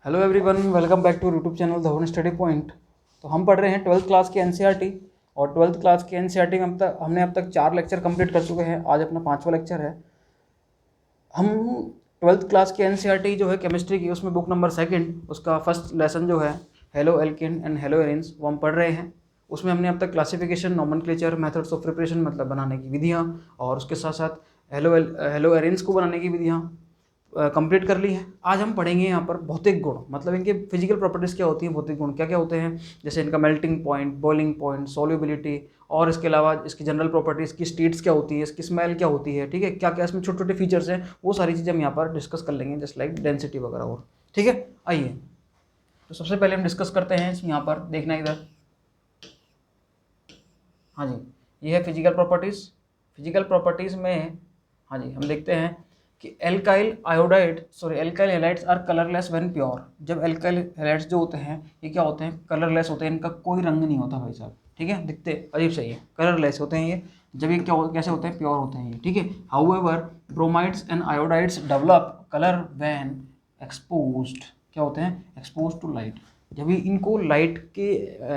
Hello everyone, welcome back to YouTube channel the one study point. तो हम पढ़ रहे हैं 12th क्लास के एनसीईआरटी और 12th क्लास के एनसीईआरटी में हमने अब तक 4 लेक्चर कंप्लीट कर चुके हैं। आज अपना 5वां लेक्चर है। हम 12th क्लास के एनसीईआरटी जो है केमिस्ट्री की, उसमें बुक नंबर 2 उसका फर्स्ट लेसन जो है halo alkane and hello arenes, वो हम पढ़ रहे हैं। उसमें हमने अब तक classification, nomenclature, methods of preparation मतलब बनाने की विधियाँ, और उसके साथ साथ हेलो एरेन्स को बनाने की विधियाँ कंप्लीट कर ली है। आज हम पढ़ेंगे यहाँ पर भौतिक गुण, मतलब इनके फिजिकल प्रॉपर्टीज़ क्या होती हैं, भौतिक गुण क्या क्या होते हैं, जैसे इनका melting point, boiling point, solubility, और इसके अलावा इसकी जनरल प्रॉपर्टीज़, इसकी स्टेट्स क्या होती है, इसकी स्मेल क्या होती है, ठीक है, क्या क्या इसमें छोटे छोटे फीचर्स हैं, वो सारी चीज़ें हम यहाँ पर डिस्कस कर लेंगे, जस्ट लाइक डेंसिटी वगैरह। और ठीक है, आइए तो सबसे पहले हम डिस्कस करते हैं यहाँ पर, देखना इधर। हाँ जी, ये है फिजिकल प्रॉपर्टीज़। फिजिकल प्रॉपर्टीज़ में हाँ जी हम देखते हैं कि alkyl halides are colourless when pure. जब एल्काइल हैलाइड्स जो होते हैं ये क्या होते हैं, कलरलेस होते हैं, इनका कोई रंग नहीं होता भाई साहब, ठीक है, दिखते अजीब सही है, कलरलेस होते हैं ये। जब ये कैसे होते हैं, प्योर होते हैं ये, ठीक है। However bromides and iodides develop colour when exposed, क्या होते हैं, एक्सपोज टू लाइट। जब भी इनको लाइट के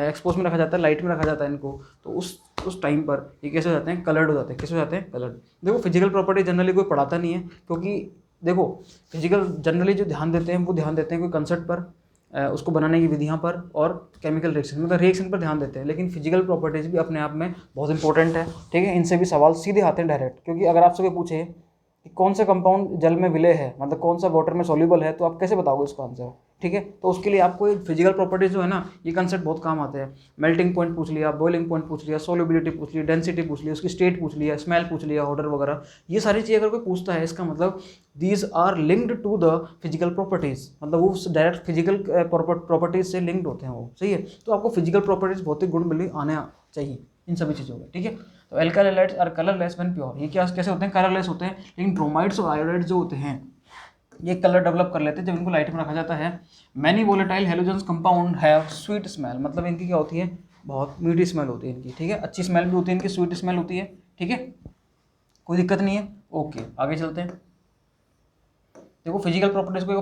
एक्सपोज में रखा जाता है, लाइट में रखा जाता है इनको, तो उस टाइम पर ये कैसे हो जाते हैं, कलर्ड हो जाते हैं। कैसे हो जाते हैं, कलर्ड। देखो फिजिकल प्रॉपर्टी जनरली कोई पढ़ाता नहीं है, क्योंकि देखो फिजिकल जनरली जो ध्यान देते हैं वो ध्यान देते हैं कोई कंसेप्ट पर, उसको बनाने की विधियाँ पर, और केमिकल रिएक्शन मतलब रिएक्शन पर ध्यान देते हैं। लेकिन फिजिकल प्रॉपर्टीज भी अपने आप में बहुत इंपॉर्टेंट है, ठीक है। इनसे भी सवाल सीधे आते हैं डायरेक्ट, क्योंकि अगर आपसे कोई पूछे कि कौन सा कंपाउंड जल में विलय है, मतलब कौन सा वाटर में सॉल्युबल है, तो आप कैसे बताओगे उसका आंसर, ठीक है। तो उसके लिए आपको फिजिकल प्रॉपर्टीज जो है ना, ये कंसेप्ट बहुत काम आते हैं। मेल्टिंग पॉइंट पूछ लिया, बॉइलिंग पॉइंट पूछ लिया, सॉल्युबिलिटी पूछ लिया, डेंसिटी पूछ लिया, उसकी स्टेट पूछ लिया, स्मेल पूछ लिया, ऑर्डर वगैरह, ये सारी चीज़ अगर कोई पूछता है, इसका मतलब these are linked to the physical properties, मतलब वो डायरेक्ट फिजिकल प्रॉपर्टीज से लिंक्ड होते हैं वो, सही है। तो आपको फिजिकल प्रॉपर्टीज, भौतिक गुण मिली आने चाहिए इन सभी चीज़ों में, ठीक है। तो alkyl halides are colourless when pure, ये क्या कैसे होते हैं, कलरलेस होते हैं। लेकिन ब्रोमाइड्स और आयोडाइड्स जो होते हैं ये कलर डेवलप कर लेते हैं जब इनको लाइट में रखा जाता है। Many volatile halogens compound have sweet smell, मतलब इनकी क्या होती है, बहुत मीठी स्मेल होती है इनकी, ठीक है। अच्छी स्मेल भी होती है इनकी, स्वीट स्मेल होती है, ठीक है, कोई दिक्कत नहीं है। ओके, आगे चलते हैं। देखो फिजिकल प्रॉपर्टीज को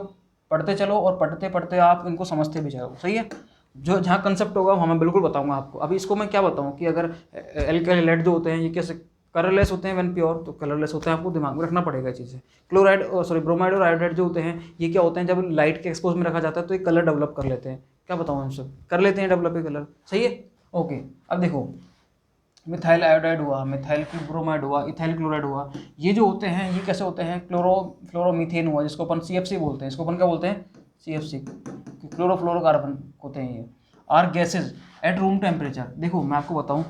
पढ़ते चलो, और पढ़ते पढ़ते आप इनको समझते भी जाओ, सही है। जो जहाँ कंसेप्ट होगा वो मैं बिल्कुल बताऊंगा आपको। अभी इसको मैं क्या बताऊँ कि अगर एल्काइल हैलाइड जो होते हैं ये कैसे कलरलेस होते हैं व्हेन प्योर, तो कलरलेस होते हैं, आपको दिमाग में रखना पड़ेगा ये चीज़ें। ब्रोमाइड और आयोडाइड जो होते हैं ये क्या होते हैं, जब लाइट के एक्सपोज में रखा जाता है तो ये कलर डेवलप कर लेते हैं। क्या बताऊँ, हम सब कर लेते हैं डेवलप ये कलर, सही है। ओके, अब देखो मिथाइल आयोडाइड हुआ, मिथाइल ब्रोमाइड हुआ, इथाइल क्लोराइड हुआ, ये जो होते हैं ये कैसे होते हैं, फ्लोरोमीथेन हुआ, जिसको अपन CFC बोलते हैं, इसको अपन क्या बोलते हैं, CFC, क्लोरोफ्लोरोकार्बन होते हैं ये, are gases at room temperature. देखो मैं आपको बताऊं,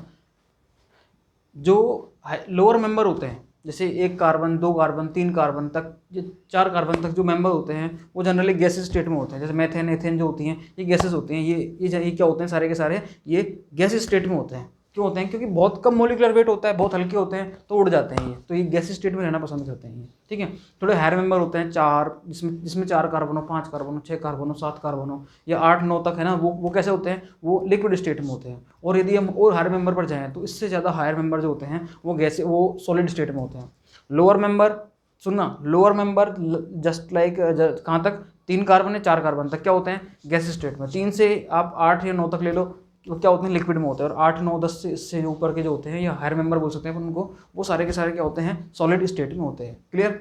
जो लोअर मेंबर होते हैं, जैसे 1 कार्बन, 2 कार्बन, 3 कार्बन तक, ये 4 कार्बन तक जो मेंबर होते हैं वो जनरली गैसेज स्टेट में होते हैं। जैसे मेथेन, एथेन जो होती हैं ये गैसेज होती हैं, ये क्या होते हैं, सारे के सारे ये गैसेज स्टेट में होते हैं। क्यों होते हैं, क्योंकि बहुत कम मोलिकुलर वेट होता है, बहुत हल्के होते हैं, तो उड़ जाते हैं ये, तो ये गैसेज स्टेट में रहना पसंद करते हैं ये, ठीक है। थोड़े हायर मेंबर होते हैं 4, जिसमें 4 कार्बन हो, 5 कार्बन हो, 6 कार्बन हो, 7 कार्बन हो, या 8-9 तक है ना, वो कैसे होते हैं, वो लिक्विड स्टेट में होते हैं। और यदि हम और हायर मेंबर पर जाएँ तो इससे ज़्यादा हायर मेंबर जो होते हैं वो सॉलिड स्टेट में होते हैं। लोअर मेंबर, सुनना, लोअर मेंबर जस्ट लाइक कहाँ तक, 3 कार्बन है 4 कार्बन तक क्या होते हैं, गैस स्टेट में। 3 से आप 8 या 9 तक ले लो तो क्या होते हैं, लिक्विड में होते हैं। और 8, 9, 10 से ऊपर के जो होते हैं या हायर मेंबर बोल सकते हैं उनको, वो सारे के सारे क्या होते हैं, सॉलिड स्टेट में होते हैं। क्लियर,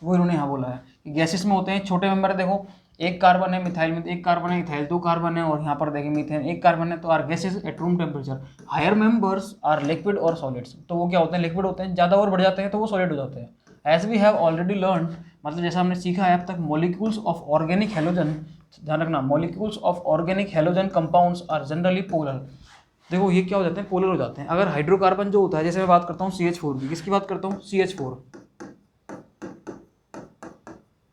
वो इन्होंने यहाँ बोला है कि गैसेस में होते हैं। छोटे मेंबर देखो, 1 कार्बन है मिथाइल में, 1 कार्बन है इथाइल, 2 कार्बन है, और यहाँ पर देखें मीथेन 1 कार्बन है, तो are gases at room temperature. Higher members are liquid और सॉलिड्स, तो वो क्या होते हैं, लिक्विड होते हैं। ज़्यादा और बढ़ जाते हैं तो वो सॉलिड हो जाते हैं। As we have already learn, मतलब जैसा हमने सीखा है अब तक, मॉलिक्यूल्स ऑफ ऑर्गेनिक हेलोजन, ध्यान रखना, molecules of organic halogen compounds are generally polar. देखो ये क्या हो जाते हैं, पोलर हो जाते हैं। अगर हाइड्रोकार्बन जो होता है, जैसे मैं बात करता हूँ CH4 की, किसकी बात करता हूँ, CH4,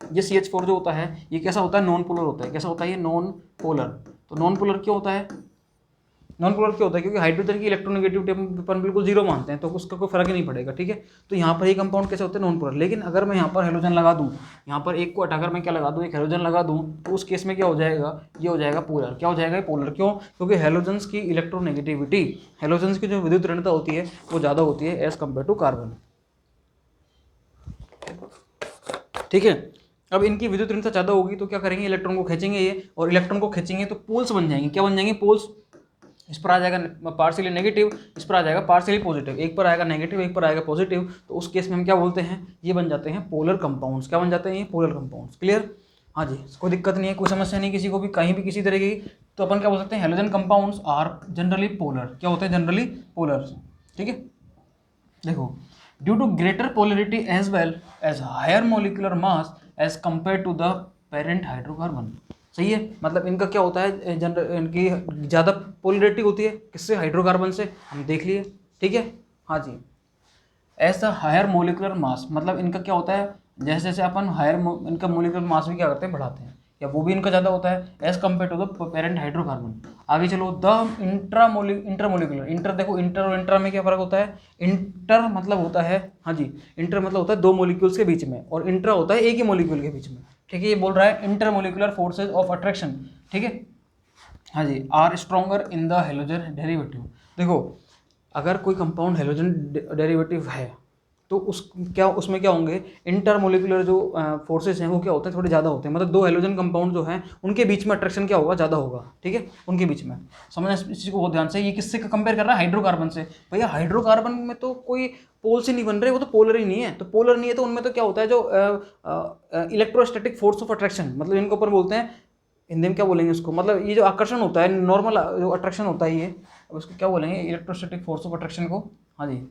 ये CH4 जो होता है ये कैसा होता है, नॉन पोलर होता है। कैसा होता है ये, नॉन पोलर। तो नॉन पोलर क्यों होता है, नॉन पोलर क्यों होता है, क्योंकि हाइड्रोजन की इलेक्ट्रोनेगेटिविटी अपन बिल्कुल 0 मानते हैं, तो उसका कोई फर्क ही नहीं पड़ेगा, ठीक है। तो यहाँ पर ये कंपाउंड कैसे होते हैं, नॉन पोलर। लेकिन अगर मैं यहाँ पर हेलोजन लगा दूँ, यहाँ पर एक को हटाकर मैं क्या लगा दूँ, एक हेलोजन लगा दूँ, तो उस केस में क्या हो जाएगा, ये हो जाएगा पोलर। क्या हो जाएगा, पोलर। क्यों, क्योंकि हेलोजन्स की इलेक्ट्रोनेगेटिविटी, हेलोजन्स की जो विद्युत ऋणता होती है वो ज़्यादा होती है एज कम्पेयर टू कार्बन, ठीक है। अब इनकी विद्युत ऋणता ज़्यादा होगी तो क्या करेंगे, इलेक्ट्रॉन को खींचेंगे ये, और इलेक्ट्रॉन को खींचेंगे तो पोल्स बन जाएंगे। क्या बन जाएंगे, पोल्स। इस पर आ जाएगा पार्शियली नेगेटिव, इस पर आ जाएगा पार्शियली पॉजिटिव, एक पर आएगा नेगेटिव, एक पर आएगा पॉजिटिव, तो उस केस में हम क्या बोलते हैं, ये बन जाते हैं पोलर कंपाउंड्स। क्या बन जाते हैं ये, पोलर कंपाउंड्स। क्लियर, हाँ जी, कोई दिक्कत नहीं है, कोई समस्या नहीं किसी को भी, कहीं भी किसी तरह की। तो अपन क्या बोल सकते हैं, halogen compounds are generally polar. क्या होते हैं, जनरली पोलर। ठीक है, देखो, due to greater polarity as well as higher molecular mass as compare to the parent hydrocarbon. सही है, मतलब इनका क्या होता है, इनकी ज़्यादा पोलरिटी होती है, किससे, हाइड्रोकार्बन से, हम देख लिए। ठीक है, हाँ जी, as the higher molecular mass, मतलब इनका क्या होता है, जैसे जैसे अपन हायर इनका मोलिकुलर मास भी क्या करते हैं, बढ़ाते हैं, या वो भी इनका ज़्यादा होता है as compare to the parent hydrocarbon. आगे चलो, द इंटरमोलिकुलर, इंटर देखो, इंटर और इंट्रा में क्या फ़र्क होता है, इंटर मतलब होता है, हाँ जी, इंटर मतलब होता है दो मोलिक्यूल्स के बीच में, और इंट्रा होता है एक ही मोलिक्यूल के बीच में। ठीक है, ये बोल रहा है इंटरमोलिकुलर फोर्सेज ऑफ अट्रैक्शन। ठीक है, हाँ जी, are stronger in the halogen derivative. देखो, अगर कोई कंपाउंड हेलोजन डेरिवेटिव है तो उसमें क्या होंगे, इंटरमोलिकुलर जो फोर्सेस हैं वो क्या होते हैं, थोड़े ज़्यादा होते हैं, मतलब दो हेलोजन कंपाउंड जो हैं उनके बीच में अट्रैक्शन क्या होगा, ज़्यादा होगा। ठीक है, उनके बीच में, समझना इस चीज़ को बहुत ध्यान से। ये किससे कंपेयर कर रहा है, हाइड्रोकार्बन से। भैया हाइड्रोकार्बन में तो कोई पोल से नहीं बन रहे, वो तो पोलर ही नहीं है, तो पोलर नहीं है तो उनमें तो क्या होता है, जो इलेक्ट्रोस्टैटिक फोर्स ऑफ अट्रैक्शन, मतलब इनके ऊपर बोलते हैं, हिंदी में क्या बोलेंगे उसको, मतलब ये जो आकर्षण होता है, नॉर्मल जो अट्रैक्शन होता है, ये अब उसको क्या बोलेंगे, इलेक्ट्रोस्टैटिक फोर्स ऑफ अट्रैक्शन को। हाँ जी,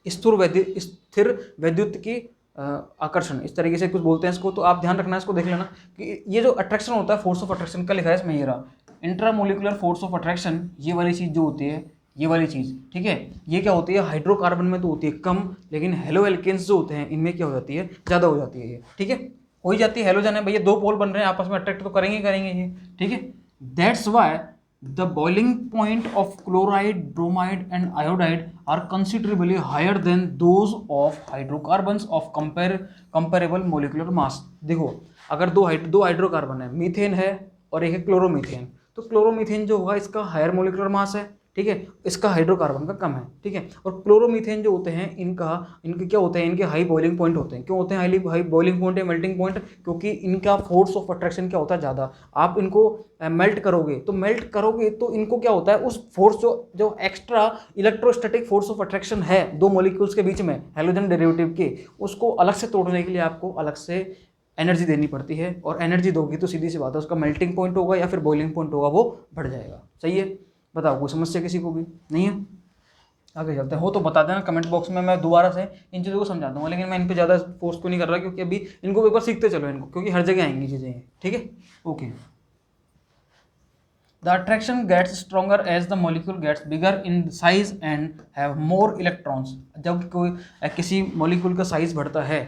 स्थिर वैद्युत की आकर्षण, इस तरीके से कुछ बोलते हैं इसको। तो आप ध्यान रखना, इसको देख लेना कि ये जो अट्रैक्शन होता है, फोर्स ऑफ अट्रैक्शन का लिखा है इसमें, ये रहा इंट्रामोलिकुलर फोर्स ऑफ अट्रैक्शन, ये वाली चीज़ जो होती है, ये वाली चीज़। ठीक है, ये क्या होती है, हाइड्रोकार्बन में तो होती है कम, लेकिन हेलो एल्केन्स जो होते हैं इनमें क्या हो जाती है, ज़्यादा हो जाती है ये। ठीक है, हो ही जाती है, हेलोजन है भैया, दो पोल बन रहे हैं आपस में, अट्रैक्ट तो करेंगे करेंगे ये। ठीक है, that's why the boiling point of chloride, bromide and iodide are considerably higher than those of hydrocarbons of comparable molecular mass। देखो, अगर दो हाइड्रोकार्बन है, मीथेन है और एक है क्लोरोमीथेन, तो क्लोरोमीथेन जो होगा इसका हायर मोलिकुलर मास है। ठीक है, इसका हाइड्रोकार्बन का कम है। ठीक है, और क्लोरोमीथेन जो होते हैं इनके क्या होते हैं, इनके हाई बॉइलिंग पॉइंट होते हैं। क्यों होते हैं हाई बॉइलिंग पॉइंट या मेल्टिंग पॉइंट, क्योंकि इनका फोर्स ऑफ अट्रैक्शन क्या होता है, ज़्यादा। आप इनको मेल्ट करोगे तो इनको क्या होता है, उस फोर्स जो extra electrostatic force of attraction है दो मॉलिक्यूल्स के बीच में हेलोजन डेरिवेटिव के, उसको अलग से तोड़ने के लिए आपको अलग से एनर्जी देनी पड़ती है, और एनर्जी दोगी तो सीधी सी बात है, उसका मेल्टिंग पॉइंट होगा या फिर बॉइलिंग पॉइंट होगा, वो बढ़ जाएगा। सही है, बताओ कोई समस्या किसी को भी नहीं है। आगे चलते हैं, हो तो बता देना कमेंट बॉक्स में, मैं दोबारा से इन चीज़ों को समझा दूंगा, लेकिन मैं इन पे ज़्यादा फोर्स तो नहीं कर रहा, क्योंकि अभी इनको एक बार सीखते चलो इनको, क्योंकि हर जगह आएंगी चीज़ें। ठीक है, okay. The attraction gets stronger as the molecule gets bigger in size and have more electrons. जब कोई किसी मॉलिक्यूल का साइज बढ़ता है,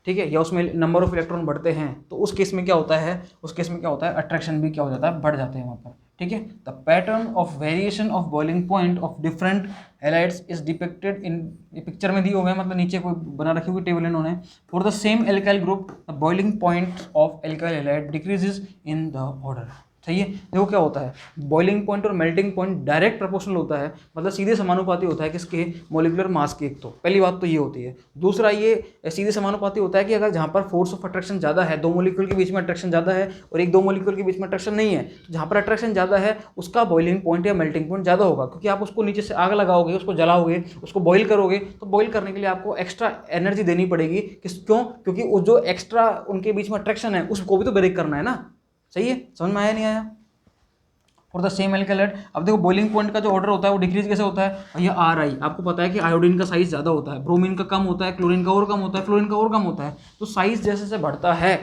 ठीक है, या उसमें नंबर ऑफ इलेक्ट्रॉन बढ़ते हैं, तो उस केस में क्या होता है, अट्रैक्शन भी क्या हो जाता है, बढ़ जाते हैं वहाँ पर। ठीक है, the pattern of variation of boiling point of different halides is depicted in, picture में दी हुए हैं, मतलब नीचे कोई बना रखी हुई टेबल इन्होंने। For the same alkyl group the boiling point of alkyl halide decreases in the order. सही है, देखो क्या होता है, बॉइलिंग पॉइंट और मेल्टिंग पॉइंट डायरेक्ट प्रोपोर्शनल होता है, मतलब सीधे समानुपाती होता है किसके, मोलिकुलर मास के। एक तो पहली बात तो ये होती है। दूसरा, ये सीधे समानुपाती होता है कि अगर जहाँ पर फोर्स ऑफ अट्रैक्शन ज़्यादा है, दो मोलिक्यूल के बीच में अट्रैक्शन ज़्यादा है और एक दो मोलिक्यूल के बीच में अट्रैक्शन नहीं है, तो जहाँ पर अट्रैक्शन ज़्यादा है उसका बॉइलिंग पॉइंट या मेल्टिंग पॉइंट ज़्यादा होगा, क्योंकि आप उसको नीचे से आग लगाओगे, उसको जलाओगे, उसको बॉइल करोगे, तो बॉइल करने के लिए आपको एक्स्ट्रा एनर्जी देनी पड़ेगी। क्योंकि उस जो एक्स्ट्रा उनके बीच में अट्रैक्शन है उसको भी तो ब्रेक करना है ना। सही है, समझ में आया नहीं आया। फॉर द सेम एल्काइड, अब देखो बॉइलिंग पॉइंट का जो ऑर्डर होता है वो डिक्रीज कैसे होता है, ये आर आई, आपको पता है कि आयोडीन का साइज ज़्यादा होता है, ब्रोमीन का कम होता है, क्लोरीन का और कम होता है, फ्लोरीन का और कम होता है। तो साइज जैसे जैसे बढ़ता है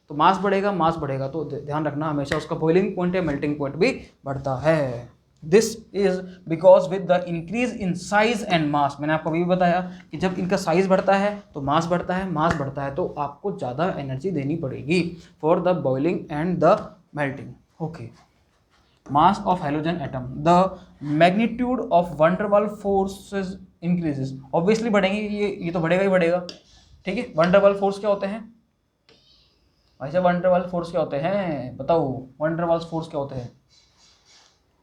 तो मास बढ़ेगा, तो ध्यान रखना हमेशा उसका बॉइलिंग पॉइंट या मेल्टिंग पॉइंट भी बढ़ता है। This is because with the increase in size and mass, मैंने आपको अभी भी बताया कि जब इनका साइज बढ़ता है तो मास बढ़ता है, तो आपको ज़्यादा एनर्जी देनी पड़ेगी for the boiling and the melting. Okay, mass of halogen atom, the magnitude of van der Waals forces increases, obviously बढ़ेंगे, ये तो बढ़ेगा ही बढ़ेगा। ठीक है, van der Waals फोर्स क्या होते हैं भाई साहब, van der Waals फोर्स क्या होते हैं बताओ, van der Waals फोर्स क्या होते हैं,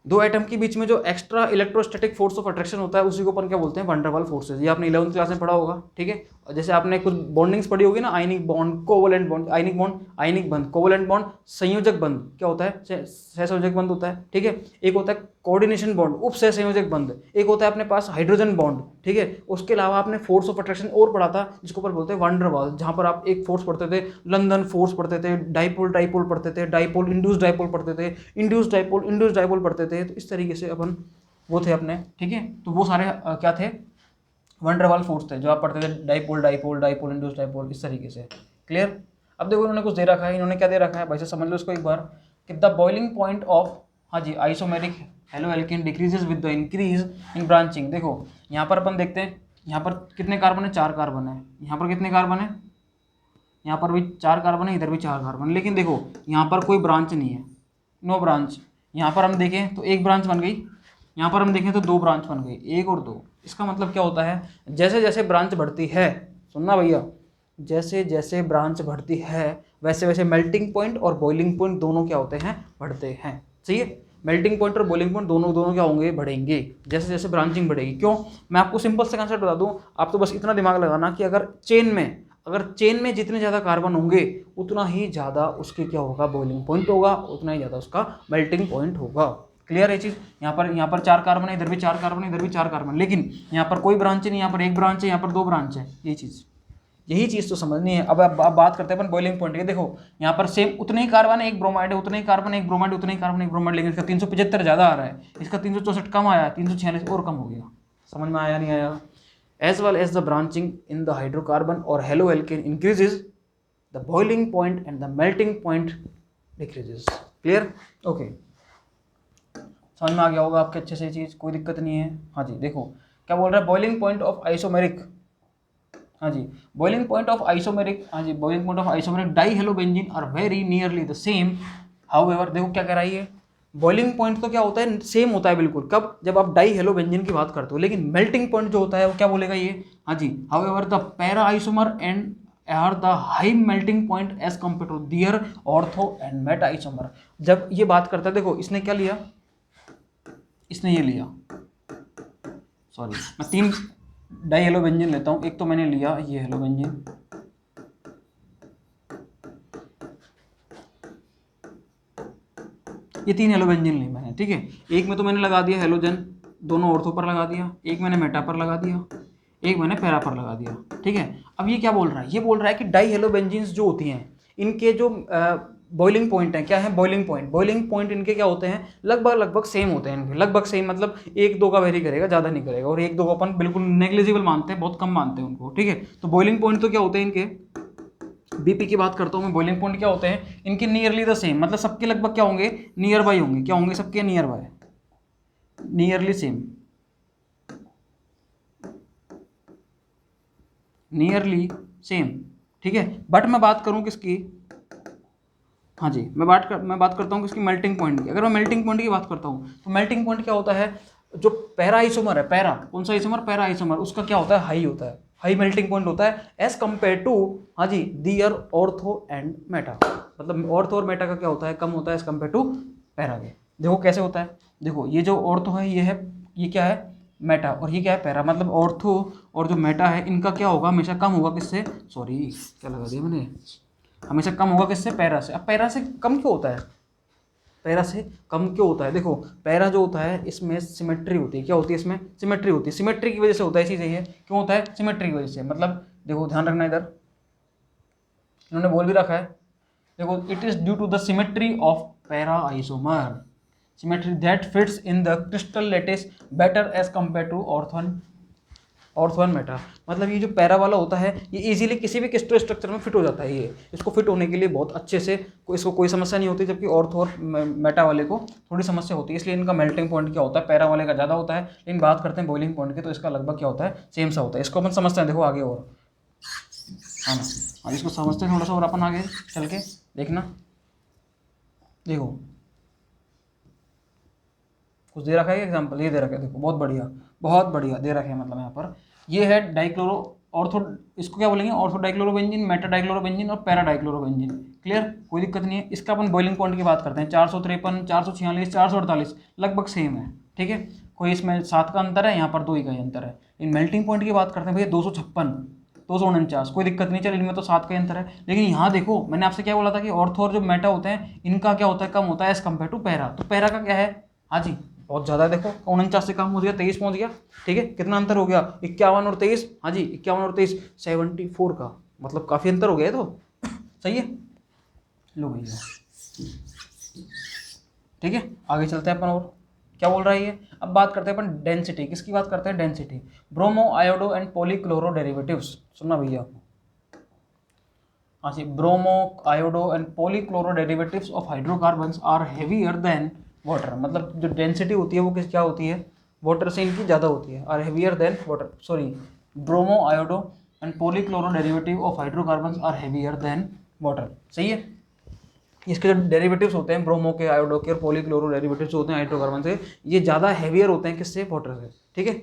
दो एटम के बीच में जो extra electrostatic force of attraction होता है उसी को अपन क्या बोलते हैं, van der Waals फोर्सेज। ये आपने 11th क्लास में पढ़ा होगा। ठीक है, जैसे आपने कुछ बॉन्डिंग्स पढ़ी होगी ना, ionic bond, covalent bond, ionic bond, ionic बंध, कोवलेंट बॉन्ड, संयोजक बंध क्या होता है, सहसंयोजक बंध होता है, ठीक है। एक होता है कोऑर्डिनेशन बॉन्ड, उप सहसंयोजक बंध, एक होता है अपने पास हाइड्रोजन बॉन्ड, ठीक है। उसके अलावा आपने फोर्स ऑफ अट्रैक्शन और पढ़ा था जिसके ऊपर बोलते हैं वैन डर वाल्स, जहां पर आप एक फोर्स पढ़ते थे, लंदन फोर्स पढ़ते थे, डाइपोल डाइपोल पढ़ते थे, डाइपोल इंड्यूस डाइपोल पढ़ते थे, इंड्यूस डाइपोल पढ़ते थे। तो इस तरीके से अपन वो थे अपने, ठीक है। तो वो सारे क्या थे, वैन डर वाल फोर्स थे जो आप पढ़ते थे, dipole dipole dipole induce dipole, इस तरीके से। क्लियर। अब देखो इन्होंने कुछ दे रखा है, इन्होंने क्या दे रखा है भाई से समझ लो इसको एक बार, कि द बॉइलिंग पॉइंट ऑफ, हाँ जी, isomeric halo alkane decreases with the increase in branching. देखो यहाँ पर अपन देखते हैं, यहाँ पर कितने कार्बन है, 4 कार्बन है, यहाँ पर कितने कार्बन है, यहाँ पर भी 4 कार्बन है, इधर भी 4 कार्बन, लेकिन देखो यहाँ पर कोई ब्रांच नहीं है, नो ब्रांच। यहाँ पर हम देखें तो एक ब्रांच बन गई, यहाँ पर हम देखें तो 2 ब्रांच बन गई, 1 और 2। इसका मतलब क्या होता है, जैसे जैसे ब्रांच बढ़ती है, सुनना भैया, जैसे जैसे ब्रांच बढ़ती है वैसे वैसे मेल्टिंग पॉइंट और बॉइलिंग पॉइंट दोनों क्या होते हैं, बढ़ते हैं। सही है, मेल्टिंग पॉइंट और बॉइलिंग पॉइंट दोनों क्या होंगे, बढ़ेंगे जैसे जैसे ब्रांचिंग बढ़ेगी। क्यों, मैं आपको सिंपल से कंसेप्ट बता दूं, आप तो बस इतना दिमाग लगाना कि अगर चेन में जितने ज़्यादा कार्बन होंगे उतना ही ज़्यादा उसके क्या होगा, बॉइलिंग पॉइंट होगा, उतना ही ज़्यादा उसका मेल्टिंग पॉइंट होगा। क्लियर है चीज़। यहाँ पर 4 कार्बन है, इधर भी 4 कार्बन है, इधर भी 4 कार्बन, लेकिन यहाँ पर कोई ब्रांच नहीं, यहाँ पर 1 ब्रांच है, यहाँ पर 2 ब्रांच है। यही चीज़ तो समझनी है। अब बात करते हैं अपन बॉइलिंग पॉइंट की। देखो यहाँ पर सेम उतने ही कार्बन है, एक ब्रोमाइड है, उतने ही कार्बन एक ब्रोमाइड, उतने ही कार्बन एक ब्रोमाइड, लेकिन इसका 375 ज़्यादा आ रहा है, इसका 364 कम आया, 346 और कम हो गया। समझ में आया नहीं आया। As well as the branching in the hydrocarbon और halo alkane increases, the boiling point and the melting point decreases. Clear, okay, समझ में आ गया होगा आपके अच्छे से चीज़, कोई दिक्कत नहीं है। हाँ जी, देखो क्या बोल रहा है, बॉइलिंग पॉइंट ऑफ आइसोमेरिक, हाँ जी, बॉइलिंग पॉइंट ऑफ आइसोमेरिक, हाँ जी, boiling point of isomeric di halo benzene are very nearly the same. However, देखो क्या कह रहा है ये, बॉइलिंग पॉइंट तो क्या होता है, सेम होता है बिल्कुल, कब, जब आप डाई हेलो बेंजीन की बात करते हो, लेकिन मेल्टिंग पॉइंट जो होता है वो क्या बोलेगा ये, हाँ जी, however the para isomer and are the high melting point as compare to their ortho and meta isomer. जब ये बात करता है, देखो इसने क्या लिया, इसने ये लिया, सॉरी मैं 3 डाई हेलो बेंजीन लेता हूँ। एक तो मैंने लिया ये हेलो बेंजीन, ये 3 हेलो बेंजीन ली मैंने, ठीक है। एक में तो मैंने लगा दिया हेलोजन, दोनों ऑर्थो पर लगा दिया, एक मैंने मेटा पर लगा दिया, एक मैंने पैरा पर लगा दिया, ठीक है। अब ये क्या बोल रहा है, ये बोल रहा है कि डाई हेलो बेंजीन्स जो होती हैं इनके जो बॉइलिंग पॉइंट है, क्या है बॉइलिंग पॉइंट इनके क्या होते हैं, लगभग सेम होते हैं इनके, लगभग सेम, मतलब 1-2 का वेरी करेगा, ज़्यादा नहीं करेगा, और 1-2 को अपन बिल्कुल नेग्लिजिबल मानते हैं, बहुत कम मानते हैं उनको, ठीक है। तो बॉइलिंग पॉइंट तो क्या होते हैं इनके, बीपी की बात करता हूँ मैं, बॉइलिंग पॉइंट क्या होते हैं इनके, नियरली द सेम, मतलब सबके लगभग क्या होंगे, नियर बाई होंगे, क्या होंगे सबके, near by, nearly same, nearly same, ठीक है। बट मैं बात करूँ किसकी, हाँ जी, मैं बात करता हूँ किसकी, मेल्टिंग पॉइंट की। अगर मैं मेल्टिंग पॉइंट की बात करता हूँ तो मेल्टिंग पॉइंट क्या होता है, जो पैरा आइसोमर है, पैरा कौन सा आइसोमर, पैरा आइसोमर, उसका क्या होता है, हाई होता है, हाई मेल्टिंग पॉइंट होता है एज कंपेयर टू, हाँ जी, दियर ऑर्थो एंड मेटा, मतलब ऑर्थो और मेटा का क्या होता है, कम होता है एज कंपेयर टू पैरा के। देखो कैसे होता है, देखो ये जो ऑर्थो है ये है, ये क्या है मेटा, और ये क्या है पैरा, मतलब ऑर्थो और जो मेटा है इनका क्या होगा, हमेशा कम होगा किससे, सॉरी क्या लगा दिया मैंने, हमेशा कम होगा किससे, पैरा से। अब पैरा से कम क्यों होता है, पैरा से कम क्यों होता है, देखो पैरा जो होता है इसमें सिमेट्री होती है, क्या होती है इसमें, सिमेट्री होती है, सिमेट्री की वजह से होता है, चीज़ है क्यों होता है, सिमेट्री की वजह से। मतलब देखो ध्यान रखना, इधर इन्होंने बोल भी रखा है, देखो it is due to the symmetry of para isomer, symmetry that fits in the crystal lattice better as compare to ortho and meta. मतलब ये जो पैरा वाला होता है ये इजीली किसी भी क्रिस्टल स्ट्रक्चर में फिट हो जाता है, ये इसको फिट होने के लिए बहुत अच्छे से इसको कोई समस्या नहीं होती, जबकि ऑर्थो और मेटा वाले को थोड़ी समस्या होती है, इसलिए इनका मेल्टिंग पॉइंट क्या होता है, पैरा वाले का ज़्यादा होता है। लेकिन बात करते हैं बॉइलिंग पॉइंट की तो इसका लगभग क्या होता है, सेम सा होता है। इसको अपन समझते हैं, देखो आगे और हाँ ना, अब इसको समझते हैं थोड़ा सा और अपन आगे चल के, देखना देखो कुछ दे रखा है एग्जाम्पल, ये दे रखा है, देखो बहुत बढ़िया दे रखे हैं, मतलब यहाँ पर ये है डाइक्लोरो ऑर्थो, इसको क्या बोलेंगे, ऑर्थो डाइक्लोरोबेंजीन, मेटा डाइक्लोरोबेंजीन और पैरा डाइक्लोरोबेंजीन। क्लियर, कोई दिक्कत नहीं है। इसका अपन बॉइलिंग पॉइंट की बात करते हैं, 453, 446, 448 लगभग सेम है, ठीक है, कोई इसमें 7 का अंतर है, यहाँ पर 2 ही का अंतर है। इन मेल्टिंग पॉइंट की बात करते हैं भैया 256, 249, कोई दिक्कत नहीं, चल इनमें तो 7 का अंतर है। लेकिन यहाँ देखो मैंने आपसे क्या बोला था कि ऑर्थो और जो मेटा होते हैं इनका क्या होता है, कम होता है एज कम्पेयर टू पैरा। तो पैरा का क्या है, हाँ जी बहुत ज़्यादा है, देखो 49 से कम हो गया, 23 पहुँच गया। ठीक है, कितना अंतर हो गया, 51 और 23, हाँ जी 51 और 23 74 का, मतलब काफ़ी अंतर हो गया है तो सही है। लो भैया ठीक है, आगे चलते हैं अपन और क्या बोल रहा है ये। अब बात करते हैं अपन डेंसिटी, किसकी बात करते हैं, density. Bromo iodo and polychloro derivatives, सुनना भैया, हाँ जी, bromo iodo and polychloro derivatives of hydrocarbons are heavier than water. मतलब जो डेंसिटी होती है वो किस क्या होती है, वाटर से इनकी ज़्यादा होती है, are heavier than water, sorry bromo iodo and polychloro derivative of hydrocarbons are heavier than water, सही है। इसके जो डेरिवेटिव्स होते हैं ब्रोमो के, आयोडो के और पॉलीक्लोरो डेरिवेटिव्स होते हैं हाइड्रोकार्बन से, ये ज़्यादा हैवियर होते हैं किससे, वाटर से। ठीक है,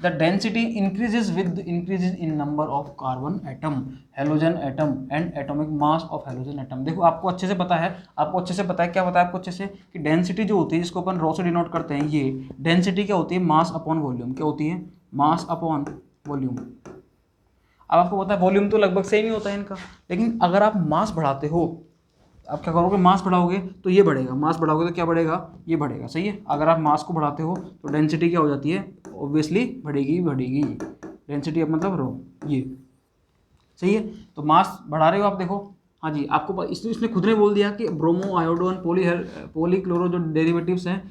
the density increases with increases in number of carbon atom, halogen atom and atomic mass of halogen atom. देखो आपको अच्छे से पता है, क्या पता है आपको अच्छे से कि डेंसिटी जो होती है जिसको अपन रॉ से डिनोट करते हैं, ये डेंसिटी क्या होती है, मास अपॉन वॉल्यूम। क्या होती है, मास अपॉन वॉल्यूम। अब आपको पता है वॉल्यूम तो लगभग सेम ही होता है इनका, लेकिन अगर आप मास बढ़ाते हो, आप क्या करोगे, मास बढ़ाओगे तो ये बढ़ेगा, मास बढ़ाओगे तो क्या बढ़ेगा, ये बढ़ेगा, सही है। अगर आप मास को बढ़ाते हो तो डेंसिटी क्या हो जाती है, ऑब्वियसली बढ़ेगी बढ़ेगी, डेंसिटी अब मतलब रो, ये सही है। तो मास बढ़ा रहे हो आप, देखो हाँ जी, आपको इसने खुद ने बोल दिया कि ब्रोमो आयोडो एंड पॉलीक्लोरो जो डेरिवेटिव्स हैं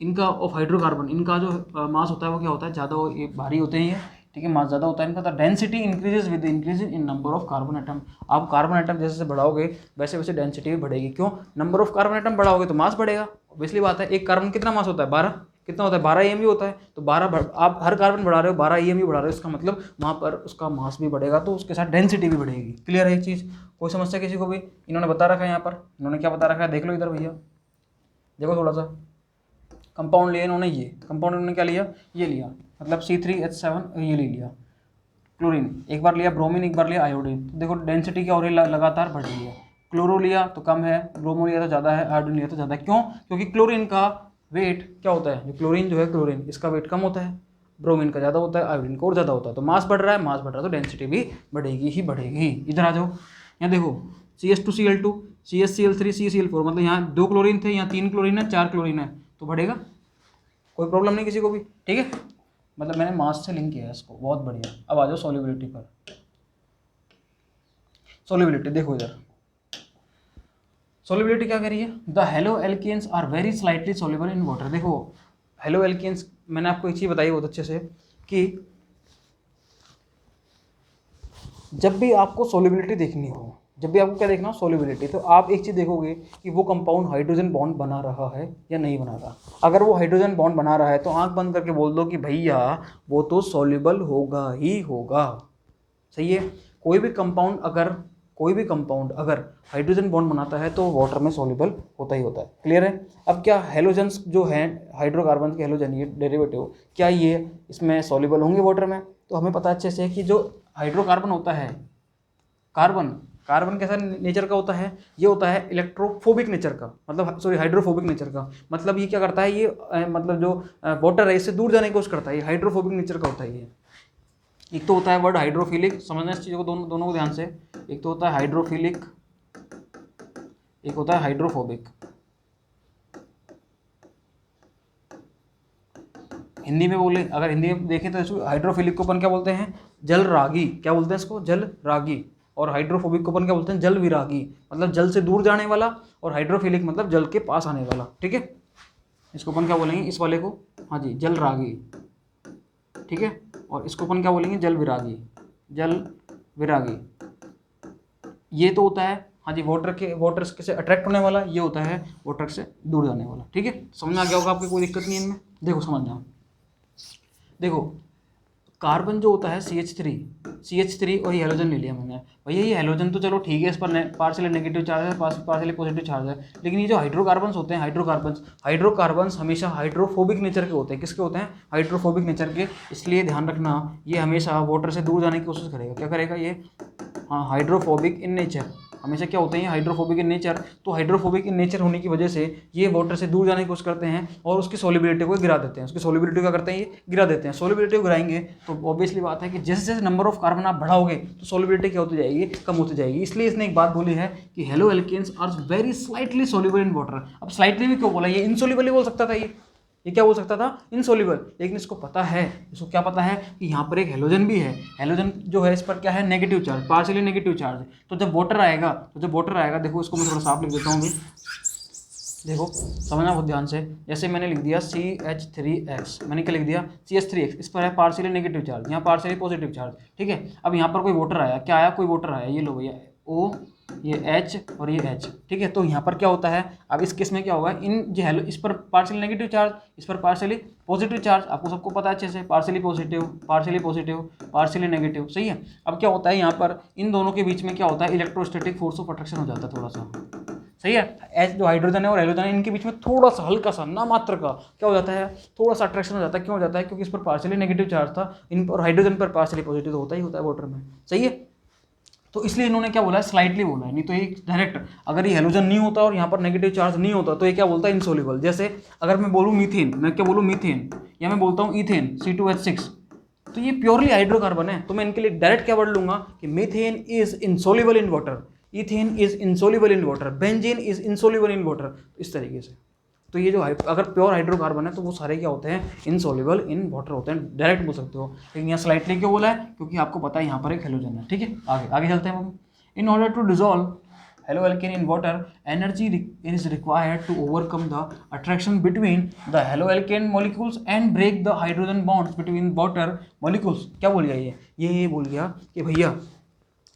इनका ऑफ हाइड्रोकार्बन, इनका जो मास होता है वो क्या होता है, ज़्यादा भारी होते हैं ये, ठीक है, मास ज़्यादा होता है इनका। तो density increases with increase in number of carbon atom. आप कार्बन एटम जैसे जैसे बढ़ाओगे वैसे वैसे डेंसिटी भी बढ़ेगी। क्यों, नंबर ऑफ कार्बन एटम बढ़ाओगे तो मास बढ़ेगा, ऑब्वियसली बात है। एक कार्बन कितना मास होता है, 12, कितना होता है, 12 EMU होता है। तो 12 आप हर कार्बन बढ़ा रहे हो, 12 EMU बढ़ा रहे हो, इसका मतलब वहाँ पर उसका मास भी बढ़ेगा, तो उसके साथ डेंसिटी भी बढ़ेगी। क्लियर है ये चीज़, कोई समस्या किसी को भी। इन्होंने बता रखा है यहाँ पर, इन्होंने क्या बता रखा है, देख लो इधर भैया, देखो थोड़ा सा कंपाउंड लिया इन्होंने, ये कंपाउंड इन्होंने क्या लिया, ये लिया, मतलब C3H7 ये ले लिया, क्लोरीन एक बार लिया, ब्रोमीन एक बार लिया, आयोडीन। तो देखो डेंसिटी क्या हो रही है, लगातार बढ़ रही है। क्लोरो लिया तो कम है, ब्रोमो लिया तो ज़्यादा है, आयोडीन लिया तो ज़्यादा है। क्यों, क्योंकि क्लोरीन का वेट क्या होता है, जो क्लोरीन जो है, क्लोरीन इसका वेट कम होता है, ब्रोमीन का ज़्यादा होता है, आयोडीन का और ज़्यादा होता है। तो मास बढ़ रहा है, मास बढ़ रहा है तो डेंसिटी भी बढ़ेगी ही बढ़ेगी। इधर आ जाओ, यहाँ देखो CH2Cl2 CH3Cl3 CCl4, मतलब यहाँ 2 क्लोरीन थे, यहाँ 3 क्लोरीन है, 4 क्लोरीन है, तो बढ़ेगा, कोई प्रॉब्लम नहीं किसी को भी। ठीक है, मतलब मैंने मास से लिंक किया है इसको, बहुत बढ़िया। अब आ जाओ सॉल्युबिलिटी पर। सॉल्युबिलिटी देखो इधर, सॉल्युबिलिटी क्या कह रही है, the halo alkanes are very slightly soluble in water. देखो हेलो एल्केन्स, मैंने आपको एक चीज़ बताई बहुत अच्छे से कि जब भी आपको सॉल्युबिलिटी देखनी हो, जब भी आपको क्या देखना हो, सॉल्युबिलिटी, तो आप एक चीज़ देखोगे कि वो कंपाउंड हाइड्रोजन बॉन्ड बना रहा है या नहीं बना रहा। अगर वो हाइड्रोजन बॉन्ड बना रहा है तो आंख बंद करके बोल दो कि भैया वो तो सॉल्युबल होगा ही होगा, सही है। कोई भी कंपाउंड अगर हाइड्रोजन बॉन्ड बनाता है तो वाटर में सॉल्युबल होता ही होता है। क्लियर है। अब क्या हेलोजन्स जो हैं, हाइड्रोकार्बन के हेलोजन, ये डेरिवेटिव, क्या ये इसमें सॉल्युबल होंगे वाटर में? तो हमें पता अच्छे से कि जो हाइड्रोकार्बन होता है, कार्बन कैसा नेचर का होता है, ये होता है इलेक्ट्रोफोबिक नेचर का, मतलब सॉरी हाइड्रोफोबिक नेचर का। मतलब ये क्या करता है, ये मतलब जो वाटर है इससे दूर जाने की कोशिश करता है, ये हाइड्रोफोबिक नेचर का होता है ये। एक तो होता है वर्ड हाइड्रोफिलिक, समझना इस चीज़ों को, दोनों को ध्यान से। एक तो होता है हाइड्रोफिलिक, एक होता है हाइड्रोफोबिक। हिंदी में बोले, अगर हिंदी में देखें तो इसको हाइड्रोफिलिक को अपन क्या बोलते हैं, जल रागी। क्या बोलते हैं इसको, जल रागी। और हाइड्रोफोबिक को अपन क्या बोलते हैं, जल विरागी, मतलब जल से दूर जाने वाला। और हाइड्रोफिलिक मतलब जल के पास आने वाला। ठीक है, इसको अपन क्या बोलेंगे, इस वाले को, हाँ जी, जल रागी। ठीक है, और इसको अपन क्या बोलेंगे, जल विरागी, जल विरागी। ये तो होता है, हाँ जी, वाटर से अट्रैक्ट होने वाला, ये होता है वाटर से दूर जाने वाला। ठीक है, समझ में आ गया होगा आपको, कोई दिक्कत नहीं है इनमें। देखो समझ जाओ, देखो कार्बन जो होता है CH3 और ये हेलोजन ले लिया मैंने। भैया ये हेलोजन तो चलो ठीक है, इस पर पार्शियली नेगेटिव चार्ज है, पार्शियली पॉजिटिव चार्ज है, लेकिन ये जो हाइड्रोकार्बन्स होते हैं, हाइड्रोकार्बन्स हमेशा हाइड्रोफोबिक नेचर के होते हैं। किसके होते हैं, हाइड्रोफोबिक नेचर के। इसलिए ध्यान रखना, ये हमेशा वाटर से दूर जाने की कोशिश करेगा। क्या करेगा ये, हाँ, हाइड्रोफोबिक इन नेचर, हमेशा क्या होते हैं हाइड्रोफोबिक इन नेचर, तो हाइड्रोफोबिक इन नेचर होने की वजह से ये वाटर से दूर जाने की कोशिश करते हैं और उसकी सोलिबिलिटी को गिरा देते हैं। उसकी सोलिबिलिटी क्या करते हैं, ये गिरा देते हैं। सोलिबिलिटी को गिराएंगे तो ऑब्वियसली बात है कि जैसे जैसे नंबर ऑफ कार्बन आप बढ़ाओगे तो सोलिबिलिटी क्या होती जाएगी, कम होती जाएगी। इसलिए इसने एक बात बोली है कि halo alkanes are very slightly soluble in water. अब स्लाइटली भी क्यों बोला, ये इनसोल्यूबल ही बोल सकता था, ये क्या बोल सकता था, इनसोल्यूबल। लेकिन इसको पता है, इसको क्या पता है कि यहाँ पर एक हेलोजन भी है। हेलोजन जो है इस पर क्या है, negative charge, partially negative charge. तो जब वाटर आएगा, देखो इसको मैं थोड़ा साफ लिख देता हूँ भी, देखो समझना बहुत ध्यान से। जैसे मैंने लिख दिया CH3X, मैंने क्या लिख दिया CH3X, इस पर है पार्शियली नेगेटिव चार्ज, यहाँ पार्शियली पॉजिटिव चार्ज, ठीक है। अब यहाँ पर कोई वाटर आया, क्या आया, कोई वाटर आया, ये लो भैया O, ये H और ये H, ठीक है। तो यहाँ पर क्या होता है, अब इस केस में क्या होगा, इन जो हेलो इस पर पार्शियली नेगेटिव चार्ज, इस पर पार्शियली पॉजिटिव चार्ज, आपको सबको पता है अच्छे से, पार्शियली पॉजिटिव, पार्शियली नेगेटिव, सही है। अब क्या होता है यहाँ पर इन दोनों के बीच में क्या होता है, इलेक्ट्रोस्टैटिक फोर्स ऑफ अट्रैक्शन हो जाता है थोड़ा सा, सही है। एच जो हाइड्रोजन है और हेलोजन है, इनके बीच में थोड़ा सा हल्का सा ना मात्र का क्या हो जाता है, थोड़ा सा अट्रैक्शन हो जाता है। क्यों हो जाता है, क्योंकि इस पर पार्शियली नेगेटिव चार्ज था, इन पर हाइड्रोजन पर पार्शियली पॉजिटिव होता ही होता है वाटर में, सही है। तो इसलिए इन्होंने क्या बोला है, स्लाइटली बोला है, नहीं तो ये डायरेक्ट अगर ये हेलोजन नहीं होता और यहाँ पर नेगेटिव चार्ज नहीं होता तो ये क्या बोलता है, इनसोल्यूबल। जैसे अगर मैं बोलूँ मीथेन, मैं क्या बोलूँ मीथेन, या मैं बोलता हूँ इथेन C2H6, तो ये प्योरली हाइड्रोकार्बन है, तो मैं इनके लिए डायरेक्ट क्या वर्ड लूंगा कि methane is insoluble in water, ethane is insoluble in water, benzene is insoluble in water, इस तरीके से। तो ये जो अगर प्योर हाइड्रोकार्बन है तो वो सारे क्या होते हैं, इनसोल्यूबल इन वाटर होते हैं, डायरेक्ट बोल सकते हो। लेकिन यहाँ स्लाइटली क्यों बोला है, क्योंकि आपको पता है यहाँ पर एक हेलोजन है, ठीक है। आगे चलते हैं हम। In order to dissolve halo alkane in water, energy is required to overcome the attraction between the halo alkane molecules and break the hydrogen bonds between water molecules. क्या बोल गया ये बोल गया कि भैया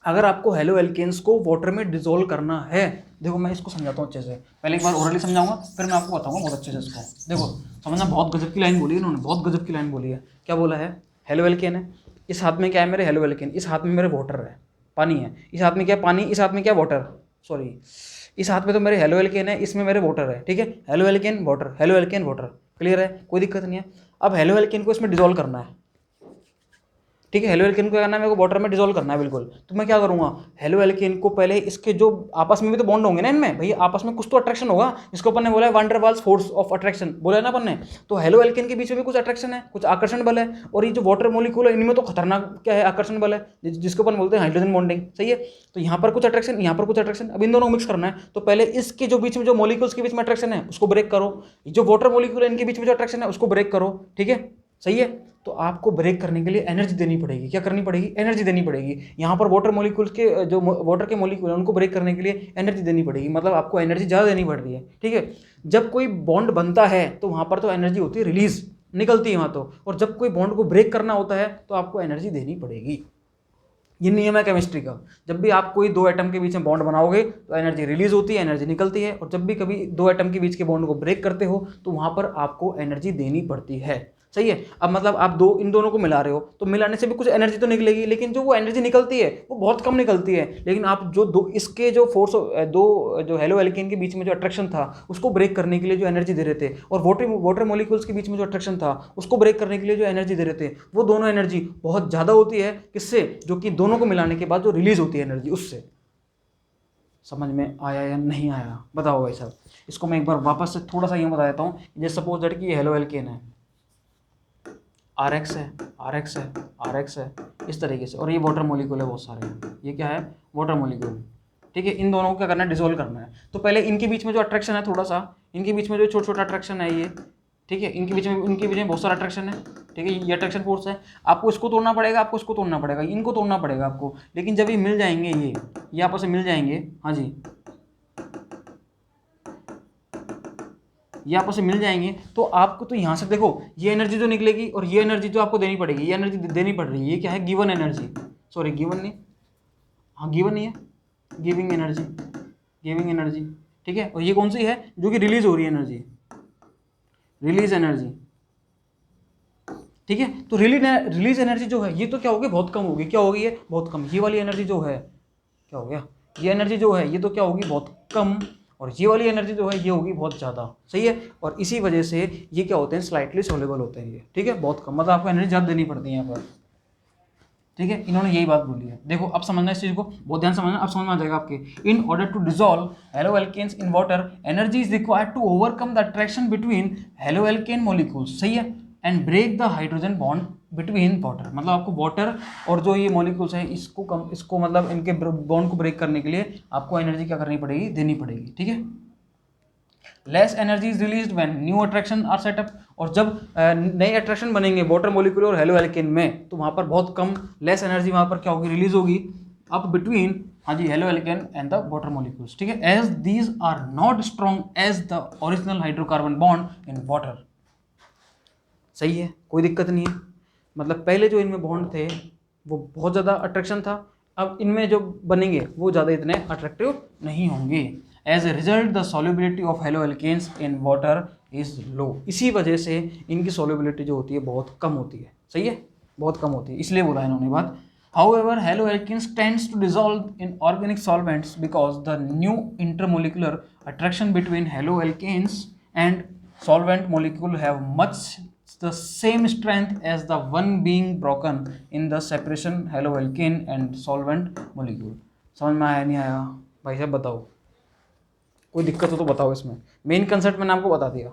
अगर आपको हेलो एल्केन्स को वाटर में डिजोल्व करना है, देखो मैं इसको समझाता हूँ अच्छे से, पहले एक बार ओरली समझाऊंगा फिर मैं आपको बताऊंगा बहुत अच्छे से इसको। देखो समझना, बहुत गजब की लाइन बोली है इन्होंने, बहुत गजब की लाइन बोली है। क्या बोला है, हेलो एल्केन है, इस हाथ में क्या है मेरे हेलो एल्केन, इस हाथ में मेरे वाटर है, पानी है, इस हाथ में क्या पानी, इस हाथ में क्या वाटर, सॉरी इस हाथ में तो मेरे हेलो एल्केन है, इसमें मेरे वाटर है, ठीक है। Halo alkene water, halo alkane water, clear है, कोई दिक्कत नहीं है। अब हेलो एल्केन को इसमें डिजोल्व करना है, ठीक है। हेलो एल्केन को करना है मेरे को वाटर में डिजोल्व करना है, बिल्कुल। तो मैं क्या करूंगा, हेलो एल्केन को पहले इसके जो आपस में भी तो बॉन्ड होंगे ना इनमें, भैया आपस में कुछ तो अट्रैक्शन होगा, जिसको अपन ने बोला है van der Waals force of attraction, बोला है ना अपन ने। तो हेलो एल्केन के बीच में भी कुछ अट्रैक्शन है, कुछ आकर्षण बल है, और ये जो वाटर मॉलिक्यूल है इनमें तो खतरनाक क्या है, आकर्षण बल है, जिसको अपन बोलते हैं हाइड्रोजन बॉन्डिंग, सही है। तो यहाँ पर कुछ अट्रैक्शन, यहाँ पर कुछ अट्रैक्शन, अब इन दोनों को मिक्स करना है। तो पहले इसके जो बीच में जो मॉलिक्यूल्स के बीच में अट्रैक्शन है उसको ब्रेक करो, जो वाटर मॉलिक्यूल है इनके बीच में जो अट्रैक्शन है उसको ब्रेक करो, ठीक है, सही है। तो आपको ब्रेक करने के लिए एनर्जी देनी पड़ेगी, क्या करनी पड़ेगी, एनर्जी देनी पड़ेगी। यहाँ पर वाटर मॉलिक्यूल्स के जो वाटर के मॉलिक्यूल है उनको ब्रेक करने के लिए एनर्जी देनी पड़ेगी, मतलब आपको एनर्जी ज़्यादा देनी पड़ रही है, ठीक है। जब कोई बॉन्ड बनता है तो वहाँ पर तो एनर्जी होती है रिलीज, निकलती है वहाँ तो, और जब कोई बॉन्ड को ब्रेक करना होता है तो आपको एनर्जी देनी पड़ेगी। ये नियम है केमिस्ट्री का, जब भी आप कोई दो एटम के बीच में बॉन्ड बनाओगे तो एनर्जी रिलीज होती है, एनर्जी निकलती है, और जब भी कभी दो एटम के बीच के बॉन्ड को ब्रेक करते हो तो वहाँ पर आपको एनर्जी देनी पड़ती है, सही है। अब मतलब आप इन दोनों को मिला रहे हो तो मिलाने से भी कुछ एनर्जी तो निकलेगी, लेकिन जो वो एनर्जी निकलती है वो बहुत कम निकलती है। लेकिन आप जो दो इसके जो फोर्स दो जो हेलो एल्केन के बीच में जो अट्रैक्शन था उसको ब्रेक करने के लिए जो एनर्जी दे रहे थे, और वाटर मॉलिक्यूल्स के बीच में जो अट्रैक्शन था उसको ब्रेक करने के लिए जो एनर्जी दे रहे थे, वो दोनों एनर्जी बहुत ज़्यादा होती है, किससे, जो कि दोनों को मिलाने के बाद जो रिलीज होती है एनर्जी उससे। समझ में आया या नहीं आया, बताओ भाई साहब। इसको मैं एक बार वापस से थोड़ा सा यूँ बता देता हूँ। जैसे सपोज दैट कि ये हेलो एल्केन है, RX है, RX है, RX है, इस तरीके से, और ये वाटर मॉलिक्यूल है बहुत सारे, ये क्या है, वाटर मॉलिक्यूल, ठीक है। इन दोनों को क्या करना है, डिसोल्व करना है। तो पहले इनके बीच में जो अट्रैक्शन है थोड़ा सा, इनके बीच में जो छोटा छोटा अट्रैक्शन है ये, ठीक है, इनके बीच में बहुत सारा अट्रैक्शन है, ठीक है, ये अट्रैक्शन फोर्स है। आपको इसको तोड़ना पड़ेगा, आपको इसको तोड़ना पड़ेगा, इनको तोड़ना पड़ेगा आपको। लेकिन जब ये मिल जाएंगे, ये आपस में मिल जाएंगे, हाँ जी, ये आपस में मिल जाएंगे, तो आपको तो यहाँ से देखो ये एनर्जी जो निकलेगी और ये एनर्जी जो आपको देनी पड़ेगी, ये एनर्जी देनी पड़ रही है, ये क्या है, गिवन एनर्जी, सॉरी गिवन नहीं, हाँ गिवन नहीं है, गिविंग एनर्जी, ठीक है। और ये कौन सी है, जो कि रिलीज हो रही है एनर्जी, रिलीज एनर्जी, ठीक है। तो रिलीज एनर्जी जो है ये तो क्या होगी, बहुत कम होगी, क्या होगी ये, बहुत कम। ये वाली एनर्जी जो है, क्या हो गया, ये एनर्जी जो है ये तो क्या होगी, बहुत कम, और ये वाली एनर्जी जो है ये होगी बहुत ज़्यादा, सही है। और इसी वजह से ये क्या होते हैं, स्लाइटली सोल्यूबल होते हैं ये, ठीक है, बहुत कम, मतलब आपको एनर्जी ज़्यादा देनी पड़ती है यहाँ पर। ठीक है, इन्होंने यही बात बोली है। देखो अब समझना इस चीज़ को, बहुत ध्यान समझना, अब समझ में आ जाएगा आपके। In order to dissolve haloalkanes in water, energy is required to overcome the attraction between haloalkane molecules, सही है, and break the hydrogen bond between water. मतलब आपको वाटर और जो ये मॉलिक्यूल्स है इसको मतलब इनके बॉन्ड को ब्रेक करने के लिए आपको एनर्जी क्या करनी पड़ेगी, देनी पड़ेगी, ठीक है। Less energy is release when new attraction are set up, और जब नए अट्रैक्शन बनेंगे वाटर मॉलिक्यूल और हेलोएल्केन में, तो वहाँ पर बहुत कम लेस एनर्जी वहाँ पर क्या होगी, रिलीज होगी अब बिटवीन, हाँ जी, haloalkane and the water molecules, ठीक है। As these are not strong as the original hydrocarbon bond in water, सही है, कोई दिक्कत नहीं है। मतलब पहले जो इनमें बॉन्ड थे वो बहुत ज़्यादा अट्रैक्शन था, अब इनमें जो बनेंगे वो ज़्यादा इतने अट्रैक्टिव नहीं होंगे। As a result the solubility of haloalkanes in water is low, इसी वजह से इनकी सॉल्युबिलिटी जो होती है बहुत कम होती है, सही है, बहुत कम होती है, इसलिए बोला इन्होंने बात। However, haloalkanes tends to dissolve in organic solvents because the new intermolecular attraction between haloalkanes and solvent molecule have much the same strength as the one being broken in the separation haloalkane and solvent molecule। समझ में आया नहीं आया भाई साहब, बताओ, कोई दिक्कत हो तो बताओ। इसमें मेन कंसेप्ट मैंने आपको बता दिया।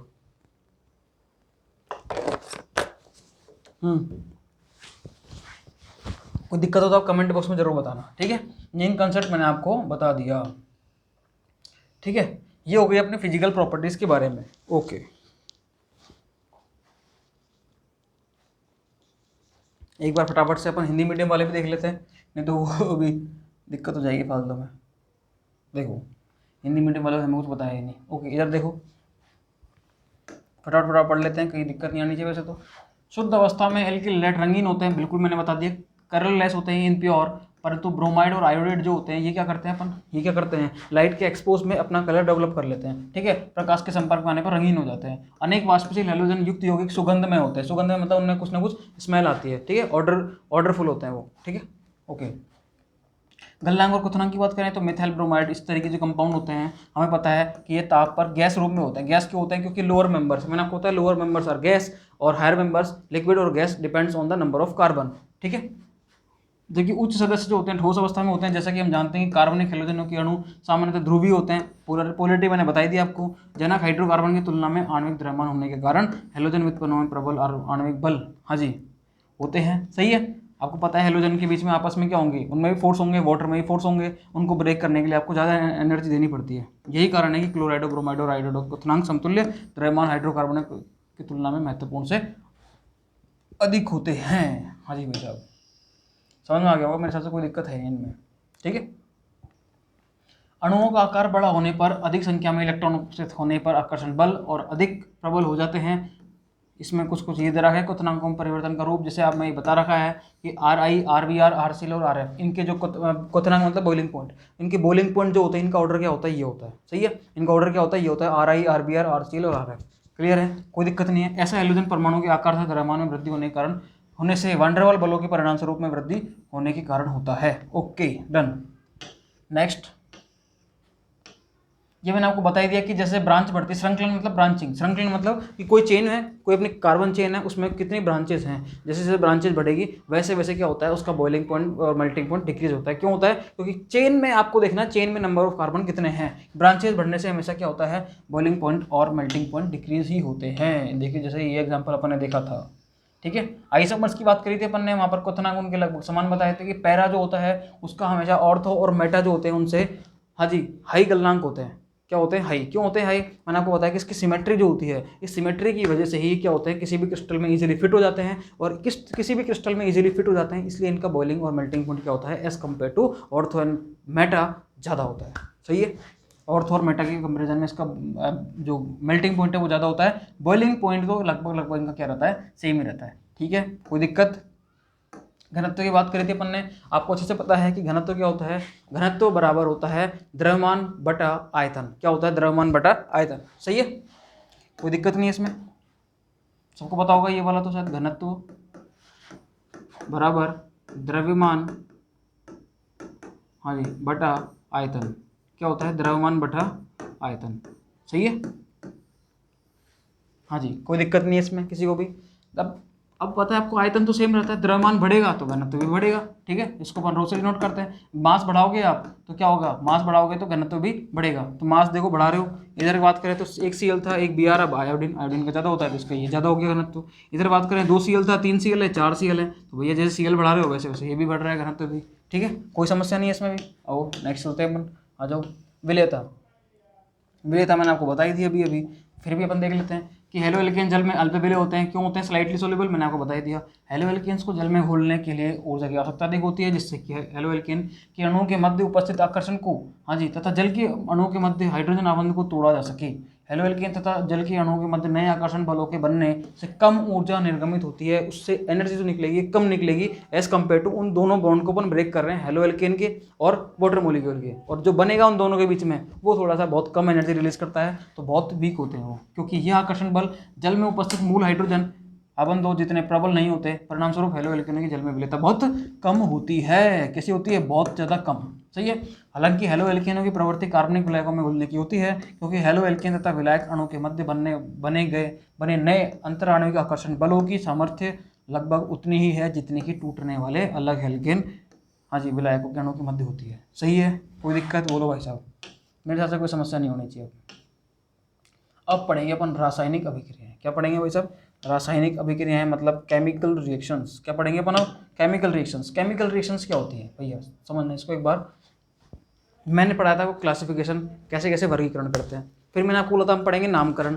कोई दिक्कत हो तो आप कमेंट बॉक्स में जरूर बताना, ठीक है। मेन कंसेप्ट मैंने आपको बता दिया, ठीक है। ये हो गई अपने फिजिकल प्रॉपर्टीज के बारे में, ओके। एक बार फटाफट से अपन हिंदी मीडियम वाले भी देख लेते हैं, नहीं तो वो भी दिक्कत हो जाएगी फालतू में। देखो हिंदी मीडियम वाले हमें कुछ बताया ही नहीं, ओके। इधर देखो फटाफट फटाफट पढ़ लेते हैं, कहीं दिक्कत नहीं आनी चाहिए। वैसे तो शुद्ध अवस्था में एल्किल लेट रंगीन होते हैं, बिल्कुल मैंने बता दिया, कलरलेस होते हैं इनप्योर, परंतु ब्रोमाइड और आयोडाइड जो होते हैं ये क्या करते हैं अपन, ये क्या करते हैं, लाइट के एक्सपोज में अपना कलर डेवलप कर लेते हैं, ठीक है, प्रकाश के संपर्क में आने पर रंगीन हो जाते हैं। अनेक वाष्पशील हैलोजन युक्त यौगिक सुगंध में होते हैं, सुगंध में मतलब उनमें कुछ ना कुछ स्मेल आती है, ठीक है, ऑर्डरफुल होते हैं वो, ठीक है, ओके। गलनांक और क्वथनांक की बात करें तो मिथाइल ब्रोमाइड इस तरीके के कंपाउंड होते हैं, हमें पता है कि ये ताप पर गैस रूप में होते हैं। गैस क्यों होते हैं, क्योंकि लोअर मेंबर्स, मैंने आपको बताया लोअर मेंबर्स आर गैस और हायर मेंबर्स लिक्विड और gas, depends on the number of carbon, ठीक है। देखिए उच्च सदस्य जो होते हैं ठोस अवस्था में होते हैं, जैसा कि हम जानते हैं कि कार्बनिक हैलोजनों के अणु सामान्यतः ध्रुवीय होते हैं, पोलरिटी मैंने बताई दी आपको। जनक हाइड्रोकार्बन की तुलना में आणविक द्रव्यमान होने के कारण हैलोजन व्युत्पन्न में प्रबल और आणविक बल, हाँ जी, होते हैं, सही है। आपको पता है हैलोजन के बीच में आपस में क्या होंगे, उनमें भी फोर्स होंगे, वाटर में भी फोर्स होंगे, उनको ब्रेक करने के लिए आपको ज़्यादा एनर्जी देनी पड़ती है। यही कारण है कि क्लोराइडो ब्रोमाइडो और आयोडाइडो क्वथनांक समतुल्य द्रव्यमान हाइड्रोकार्बन की तुलना में महत्वपूर्ण से अधिक होते हैं। हाँ जी भाई साहब, समझ में आ गया होगा मेरे हिसाब से, कोई दिक्कत है नहीं इनमें, ठीक है। अणुओं का आकार बड़ा होने पर, अधिक संख्या में इलेक्ट्रॉन उपस्थित होने पर आकर्षण बल और अधिक प्रबल हो जाते हैं। इसमें कुछ कुछ ये दे रखा है क्वथनांकों में परिवर्तन का रूप, जैसे आप मैं बता रखा है कि RI, RBR, RCl और RF, इनके जो क्वथनांक मतलब बॉइलिंग पॉइंट, इनके बॉइलिंग पॉइंट जो होते हैं, इनका ऑर्डर क्या होता है, ये होता है, सही है। इनका ऑर्डर क्या होता है, ये होता है RI, RBR, RCl और RF, क्लियर है, कोई दिक्कत नहीं है। ऐसा हैलोजन परमाणु के आकार से द्रव्यमान में वृद्धि होने के कारण, होने से वंडरवाल बलों के परिणाम स्वरूप में वृद्धि होने के कारण होता है, ओके डन। नेक्स्ट, ये मैंने आपको बता ही दिया कि जैसे ब्रांच बढ़ती है, श्रृंखलन मतलब ब्रांचिंग, श्रृंखलन मतलब कि कोई चेन है, कोई अपनी कार्बन चेन है, उसमें कितनी ब्रांचेस हैं, जैसे जैसे ब्रांचेस बढ़ेगी वैसे वैसे क्या होता है, उसका बॉइलिंग पॉइंट और मेल्टिंग पॉइंट डिक्रीज होता है। क्यों होता है, क्योंकि चेन में आपको देखना, चेन में नंबर ऑफ कार्बन कितने हैं, ब्रांचेस बढ़ने से हमेशा क्या होता है, बॉइलिंग पॉइंट और मेल्टिंग पॉइंट डिक्रीज ही होते हैं। देखिए जैसे ये एग्जाम्पल अपन ने देखा था, ठीक है। आइसोमर्स की बात करी थी अपन ने, वहाँ पर क्वथनांक उनके लगभग समान बताए थे कि पैरा जो होता है उसका हमेशा ऑर्थो और मेटा जो होते हैं उनसे, हाँ जी, हाई गलनांक होते हैं। क्या होते हैं, हाई। क्यों होते हैं हाई, मैंने आपको बताया कि इसकी सिमेट्री जो होती है, इस सिमेट्री की वजह से ही क्या होते हैं, किसी भी क्रिस्टल में इजीली फिट हो जाते हैं, और किसी भी क्रिस्टल में इजीली फिट हो जाते हैं, इसलिए इनका बॉइलिंग और मेल्टिंग पॉइंट क्या होता है, as compare to ortho and meta ज़्यादा होता है, सही है। ऑर्थो और मेटा के कंपेरिजन में इसका जो मेल्टिंग पॉइंट है वो ज़्यादा होता है, बॉइलिंग पॉइंट तो लगभग लगभग इनका क्या रहता है, सेम ही रहता है, ठीक है, कोई दिक्कत। घनत्व की बात करी थी अपन ने, आपको अच्छे से पता है कि घनत्व क्या होता है, घनत्व बराबर होता है द्रव्यमान बटा आयतन। क्या होता है, द्रव्यमान बटा आयतन, सही है, कोई दिक्कत नहीं है इसमें, सबको पता होगा ये वाला तो शायद, घनत्व बराबर द्रव्यमान, हाँ जी, बटा आयतन। क्या होता है, द्रव्यमान बटा आयतन, सही है, हाँ जी, कोई दिक्कत नहीं है इसमें किसी को भी। अब अब पता है आपको आयतन तो सेम रहता है, द्रव्यमान बढ़ेगा तो घनत्व भी बढ़ेगा, ठीक है, इसको अपन रो से नोट करते हैं। मास बढ़ाओगे आप तो क्या होगा, मास बढ़ाओगे तो घनत्व भी बढ़ेगा। तो मास देखो बढ़ा रहे हो, इधर बात करें तो एक Cl था, एक Br, अब आयोडीन, आयोडीन का ज़्यादा होता है तो इसका ये ज़्यादा हो गया घनत्व। इधर बात करें 2 Cl था, 3 Cl है, 4 Cl है, तो भैया जैसे Cl बढ़ा रहे हो वैसे वैसे ये भी बढ़ रहा है घनत्व भी, ठीक है, कोई समस्या नहीं है इसमें भी। आओ नेक्स्ट चलते हैं अपन, आ जाओ। विलेयता, विलेयता मैंने आपको बताई थी अभी अभी, फिर भी अपन देख लेते हैं कि हेलो एल्केन जल में अल्प विलेय होते हैं। क्यों होते हैं, स्लाइटली सोल्यूबल, मैंने आपको बता ही दिया। हेलो एल्केन्स को जल में घोलने के लिए ऊर्जा की आवश्यकता अधिक होती है, जिससे कि हेलो एल्केन के अणुओं के मध्य उपस्थित आकर्षण को, हाँ जी, तथा जल के अणुओं के मध्य हाइड्रोजन आबंध को तोड़ा जा सके। हेलो एल्केन तथा जल के अणुओं के मध्य नए आकर्षण बलों के बनने से कम ऊर्जा निर्गमित होती है, उससे एनर्जी जो निकलेगी कम निकलेगी एज कम्पेयर टू उन दोनों बॉन्ड को अपन ब्रेक कर रहे हैं, हेलो एल्केन के और वाटर मोलिक्यूल के, और जो बनेगा उन दोनों के बीच में वो थोड़ा सा बहुत कम एनर्जी रिलीज करता है, तो बहुत वीक होते हैं वो, क्योंकि यह आकर्षण बल जल में उपस्थित मूल हाइड्रोजन आबंधों जितने प्रबल नहीं होते, परिणाम स्वरूप हेलो एल्केनों की जल में विलेयता बहुत कम होती है। कैसी होती है, बहुत ज़्यादा कम, सही है। हालांकि हेलो एल्केनों की प्रवृत्ति कार्बनिक विलायकों में घुलने की होती है, क्योंकि हेलो एल्केन तथा विलायक अणु के मध्य बने नए अंतराणविक आकर्षण बलों की सामर्थ्य लगभग उतनी ही है जितनी की टूटने वाले अलग एल्केन, हाँ जी, विलायकों के अणु के मध्य होती है, सही है। कोई दिक्कत बोलो भाई साहब, मेरे हिसाब से कोई समस्या नहीं होनी चाहिए। अब पढ़ेंगे अपन रासायनिक अभिक्रियाएं। क्या पढ़ेंगे भाई साहब, रासायनिक अभिक्रियाएं मतलब केमिकल रिएक्शंस। क्या पढ़ेंगे अपन अब, केमिकल रिएक्शंस। केमिकल रिएक्शंस क्या होती है भैया, समझना इसको एक बार। मैंने पढ़ा था वो क्लासिफिकेशन, कैसे कैसे वर्गीकरण करते हैं। फिर मैंने आपको बोला था हम पढ़ेंगे नामकरण,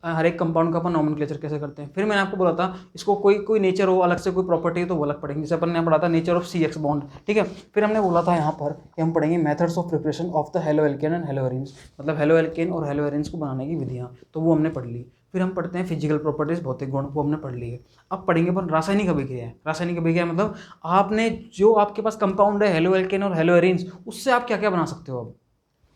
हर एक कंपाउंड का अपन नॉमेनक्लेचर कैसे करते हैं। फिर मैंने आपको बोला था इसको कोई कोई नेचर हो अलग से, कोई प्रॉपर्टी तो वो अलग पढ़ेंगे, जैसे अपन ने पढ़ा था नेचर ऑफ CX बॉन्ड, ठीक है। फिर हमने बोला था यहाँ पर कि हम पढ़ेंगे methods of preparation of the halo alkane and hello arenes, मतलब हेलो एल्केन और हेलो एरीन्स को बनाने की विधियाँ, तो वो हमने पढ़ ली। फिर हम पढ़ते हैं फिजिकल प्रॉपर्टीज, भौतिक गुण, वो हमने पढ़ ली है। अब पढ़ेंगे अपन रासायनिक अभिक्रिया। रासायनिक अभिक्रिया मतलब आपने जो आपके पास कंपाउंड है हेलो एल्केन और हेलो एरीन्स, उससे आप क्या क्या बना सकते हो। अब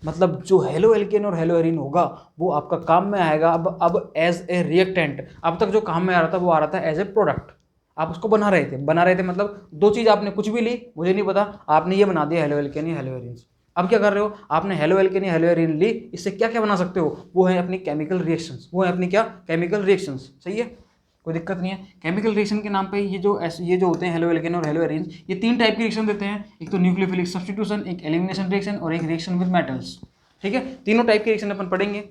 मतलब जो हेलो एल्केन और हेलो एरीन होगा वो आपका काम में आएगा अब एज ए रिएक्टेंट। अब तक जो काम में आ रहा था वो आ रहा था एज ए प्रोडक्ट, आप उसको बना रहे थे मतलब दो चीज़ आपने कुछ भी ली, मुझे नहीं पता, आपने ये बना दिया हेलो एल्केन या हेलो एरीन्स। अब क्या कर रहे हो, आपने हेलो एल्केन या हेलो एरीन ली, इससे क्या क्या बना सकते हो, वो है अपनी केमिकल रिएक्शंस, वो है अपनी क्या, केमिकल रिएक्शंस, सही है, कोई दिक्कत नहीं है। केमिकल रिएक्शन के नाम पे ये जो होते हैं हेलो एल्केन और हेलो एरीन्स, ये 3 टाइप की रिएक्शन देते हैं, एक तो न्यूक्लियोफिलिक सब्स्टिट्यूशन, एक एलिमिनेशन रिएक्शन और एक रिएक्शन विद मेटल्स, ठीक है। तीनों टाइप की रिएक्शन अपन पढ़ेंगे।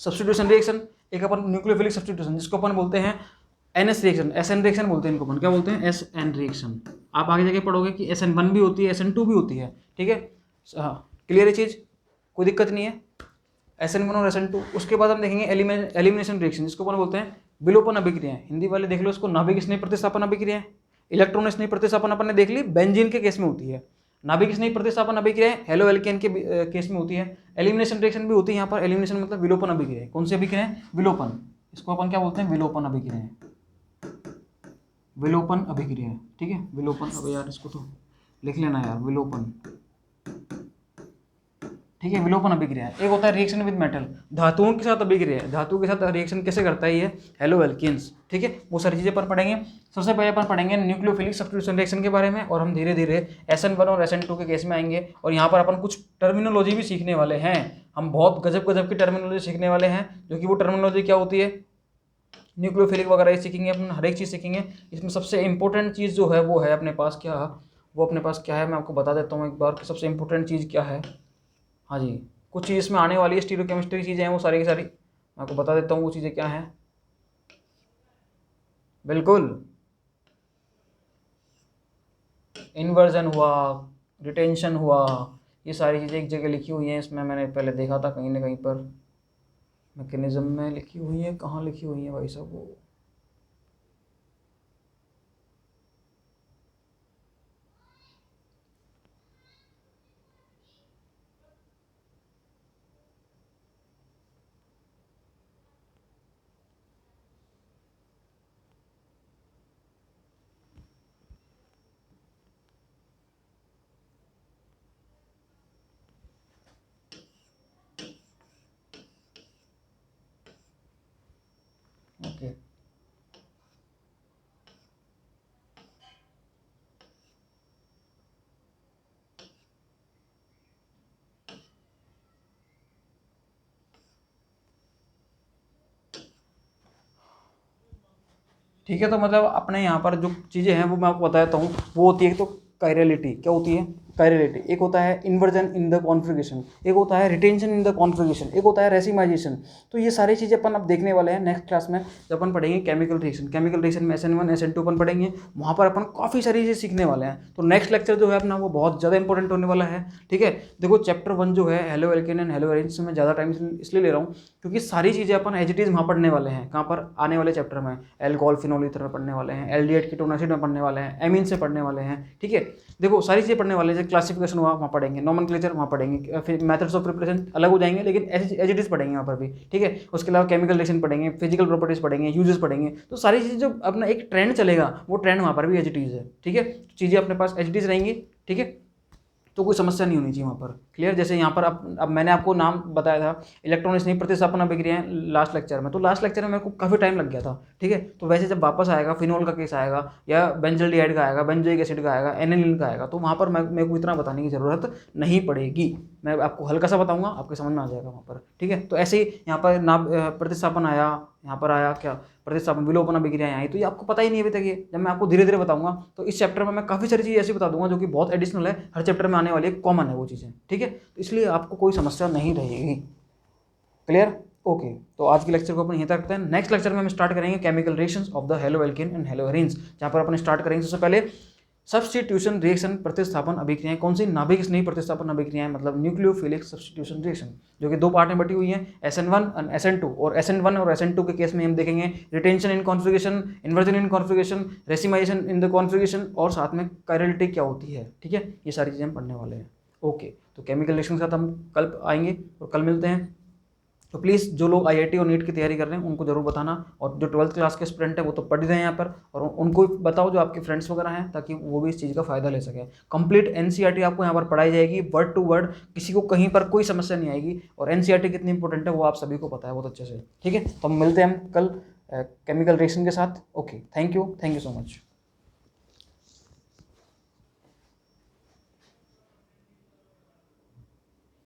सब्स्टिट्यूशन रिएक्शन, एक अपन न्यूक्लियोफिलिक सब्स्टिट्यूशन जिसको अपन बोलते हैं NS रिएक्शन, SN रिएक्शन बोलते हैं इनको अपन, क्या बोलते हैं, SN रिएक्शन। आप आगे जाके पढ़ोगे कि SN1 भी होती है, SN2 भी होती है, ठीक है। हाँ, क्लियर है चीज़, कोई दिक्कत नहीं है। SN1 और SN2, उसके बाद हम देखेंगे एलिमिनेशन रिएक्शन जिसको अपन बोलते हैं विलोपन अभिक्रिया। हिंदी वाले देख लो इसको, नाभिक स्नेह प्रतिस्थापन अभिक्रिया। इलेक्ट्रॉन स्नेह प्रतिस्थापन अपन ने देख ली, बेंजीन के केस में होती है। नाभिक स्नेह प्रतिस्थापन अभिक्रिया हेलो एल्केन के केस में होती है। एलिमिनेशन रिएक्शन भी होती है यहाँ पर, एलिमिनेशन मतलब विलोपन अभिक्रिया। कौन सी अभिक्रिया है, विलोपन, इसको अपन क्या बोलते हैं, विलोपन अभिक्रिया, विलोपन अभिक्रिया, ठीक है, विलोपन। अब यार इसको तो लिख लेना यार, विलोपन, ठीक है, विलोपन अभिक्रिया। एक होता है रिएक्शन विद मेटल, धातुओं के साथ अभिक्रिया, धातु के साथ रिएक्शन कैसे करता है ये हेलो एल्केन्स, ठीक है, वो सारी चीज़ें अपन पढ़ेंगे। सबसे पहले अपन पढ़ेंगे न्यूक्लियोफिलिक सब्स्टिट्यूशन रिएक्शन के बारे में, और हम धीरे धीरे SN1 और SN2 के केस में आएंगे, और यहाँ पर अपन कुछ टर्मिनोलॉजी भी सीखने वाले हैं। हम बहुत गजब गजब की टर्मिनोलॉजी सीखने वाले हैं, जो कि वो टर्मिनोलॉजी क्या होती है, न्यूक्लियोफिलिक वगैरह ये सीखेंगे अपन, हर एक चीज़ सीखेंगे। इसमें सबसे इंपॉर्टेंट चीज़ जो है वो है अपने पास क्या, वो अपने पास क्या है, मैं आपको बता देता हूँ एक बार कि सबसे इंपॉर्टेंट चीज़ क्या है। हाँ जी, कुछ चीज़ इसमें आने वाली है, स्टीरियोकेमिस्ट्री की चीज़ें हैं वो सारी की सारी, मैं आपको बता देता हूँ वो चीज़ें क्या हैं। बिल्कुल, इन्वर्जन हुआ, रिटेंशन हुआ, ये सारी चीज़ें एक जगह लिखी हुई हैं इसमें, मैंने पहले देखा था कहीं ना कहीं पर, मैकेनिज्म में लिखी हुई है, कहाँ लिखी हुई है भाई साहब वो, ओके ठीक है। तो मतलब अपने यहाँ पर जो चीज़ें हैं वो मैं आपको बताता हूँ, वो होती है तो कायरलिटी। क्या होती है? कायरलिटी। एक होता है इन्वर्जन इन द कॉन्फ़िगरेशन, एक होता है रिटेंशन इन द कॉन्फ़िगरेशन, एक होता है रेसिमाइजेशन। तो ये सारी चीज़ें अपन अब देखने वाले हैं नेक्स्ट क्लास में, जब अपन पढ़ेंगे केमिकल रिएक्शन। केमिकल रिएक्शन में SN1 SN2 अपन पढ़ेंगे, वहाँ पर अपन काफ़ी सारी चीज़ें सीखने वाले हैं। तो नेक्स्ट लेक्चर जो है अपना वो बहुत ज़्यादा इंपॉर्टेंट होने वाला है। ठीक है, देखो चैप्टर 1 जो है halo alkane and halo arenes, में ज़्यादा टाइम इसलिए ले रहा हूँ क्योंकि सारी चीज़ें अपन एज इट इज़ वहाँ पढ़ने वाले हैं। कहाँ पर? आने वाले चैप्टर में एल्कोहल फिनोल ईथर में पढ़ने वाले हैं, एल्डिहाइड कीटोन एसिड में पढ़ने वाले हैं, एमीन से पढ़ने वाले हैं। ठीक है, देखो सारी चीज़ें पढ़ने वाले हैं। जैसे क्लासिफिकेशन हुआ वहाँ पढ़ेंगे, नोमेनक्लेचर वहाँ पढ़ेंगे, फिर मेथड्स ऑफ प्रिपरेशन अलग हो जाएंगे लेकिन एज इट इज़ पढ़ेंगे वहाँ पर भी। ठीक है, उसके अलावा केमिकल रिएक्शन पढ़ेंगे, फिजिकल प्रॉपर्टीज पढ़ेंगे, यूजेस पढ़ेंगे। तो सारी चीज़ें जो अपना एक ट्रेंड चलेगा वो ट्रेंड वहाँ पर भी एज इट इज़ है। ठीक है, चीज़ें अपने पास एज इट इज़ रहेंगी। ठीक है, तो कोई समस्या नहीं होनी चाहिए वहाँ पर। क्लियर? जैसे यहाँ पर अब मैंने आपको नाम बताया था इलेक्ट्रॉनिक स्नेही प्रतिस्थापन अभिक्रियाएं लास्ट लेक्चर में, तो लास्ट लेक्चर में मेरे को काफ़ी टाइम लग गया था। ठीक है, तो वैसे जब वापस आएगा फिनोल का केस आएगा या बेंजल्डिहाइड का आएगा, बेंजोइक एसिड का आएगा, एनिलीन का आएगा, तो वहाँ पर मेरे को इतना बताने की ज़रूरत नहीं पड़ेगी। मैं आपको हल्का सा बताऊँगा, आपके समझ में आ जाएगा वहाँ पर। ठीक है, तो ऐसे ही यहाँ पर नाभ प्रतिस्थापन आया, यहाँ पर आया क्या प्रतिस्थापन विलोपन अभिक्रियाएं आई, तो ये आपको पता ही नहीं अभी तक। ये जब मैं आपको धीरे धीरे बताऊंगा तो इस चैप्टर में मैं काफ़ी सारी चीज़ें ऐसी बता दूंगा जो कि बहुत एडिशनल है, हर चैप्टर में आने वाली है, कॉमन है वो चीज़ें। ठीक है, तो इसलिए आपको कोई समस्या नहीं रहेगी। क्लियर? ओके, तो आज के लेक्चर को अपन यहीं तक रखते हैं। नेक्स्ट लेक्चर में हम स्टार्ट करेंगे chemical reactions of the halo alkane and hello arenes, जहाँ पर अपन स्टार्ट करेंगे सबसे पहले सब्स्टिट्यूशन रिएक्शन प्रतिस्थापन अभिक्रियाएं। कौन सी? नाभिक स्नेही प्रतिस्थापन अभिक्रियाएं, मतलब न्यूक्लियोफिलिक सब्स्टिट्यूशन रिएक्शन, जो कि दो पार्ट में बटी हुई है, SN1 और SN2। और SN1 और SN2 के केस में हम देखेंगे retention in configuration, inversion in configuration, racemisation in the configuration, और साथ में कायरलिटी क्या होती है। ठीक है, ये सारी चीज़ें हम पढ़ने वाले हैं। ओके, तो केमिकल रिएक्शन के साथ हम कल आएंगे और कल मिलते हैं। तो प्लीज़ जो लोग IIT और नीट की तैयारी कर रहे हैं उनको जरूर बताना, और जो 12th क्लास के स्टूडेंट हैं वो तो पढ़ रहे हैं यहाँ पर, और उनको बताओ जो आपके फ्रेंड्स वगैरह हैं, ताकि वो भी इस चीज़ का फायदा ले सकें। कंप्लीट NCERT आपको यहाँ पर पढ़ाई जाएगी वर्ड टू वर्ड, किसी को कहीं पर कोई समस्या नहीं आएगी। और NCERT कितनी इंपॉर्टेंट है वो आप सभी को पता है बहुत अच्छे से। ठीक है, तो हम मिलते हैं हम कल केमिकल रिएक्शन के साथ। Okay, thank you so much.